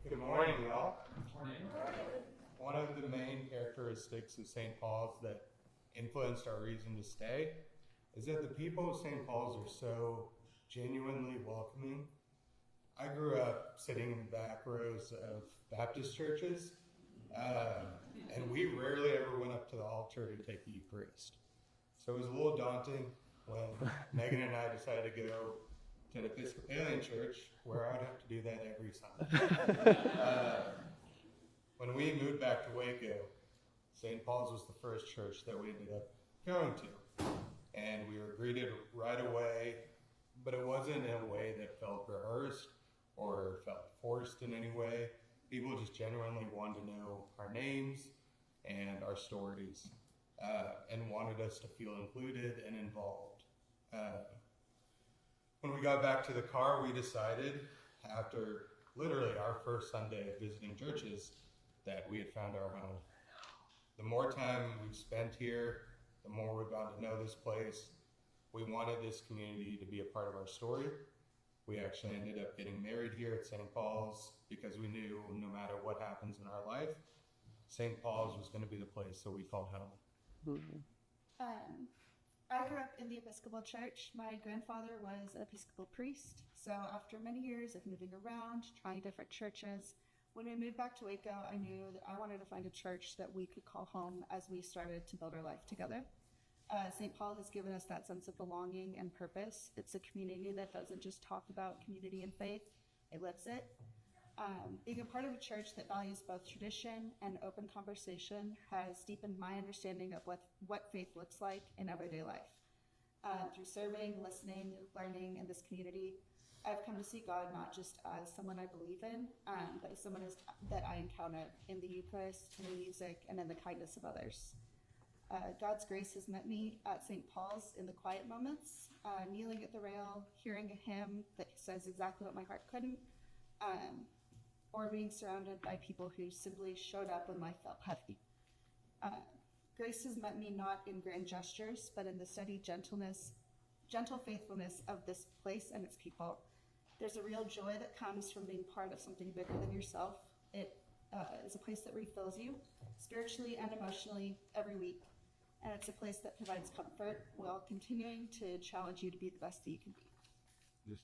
Good morning, y'all. One of the main characteristics of St. Paul's that influenced our reason to stay is that the people of St. Paul's are so genuinely welcoming. I grew up sitting in the back rows of Baptist churches, and we rarely ever went up to the altar to take the Eucharist. So it was a little daunting when Megan and I decided to go to an Episcopalian church where I would have to do that every Sunday. When we moved back to Waco, St. Paul's was the first church that we ended up going to. And we were greeted right away, but it wasn't in a way that felt rehearsed or felt forced in any way. People just genuinely wanted to know our names and our stories, and wanted us to feel included and involved. When we got back to the car, we decided, after literally our first Sunday of visiting churches, that we had found our home. The more time we've spent here, the more we've gotten to know this place. We wanted this community to be a part of our story. We actually ended up getting married here at St. Paul's because we knew no matter what happens in our life, St. Paul's was going to be the place that we called home. I grew up in the Episcopal Church. My grandfather was an Episcopal priest. So after many years of moving around, trying different churches, when we moved back to Waco, I knew that I wanted to find a church that we could call home as we started to build our life together. St. Paul has given us that sense of belonging and purpose. It's a community that doesn't just talk about community and faith, it lives it. Being a part of a church that values both tradition and open conversation has deepened my understanding of what faith looks like in everyday life. Through serving, listening, learning in this community, I've come to see God not just as someone I believe in, but as someone that I encounter in the Eucharist, in the music, and in the kindness of others. God's grace has met me at St. Paul's in the quiet moments, kneeling at the rail, hearing a hymn that says exactly what my heart couldn't, or being surrounded by people who simply showed up when life felt heavy. Grace has met me not in grand gestures, but in the steady gentle faithfulness of this place and its people. There's a real joy that comes from being part of something bigger than yourself. It is a place that refills you, spiritually and emotionally, every week. And it's a place that provides comfort while continuing to challenge you to be the best that you can be. Just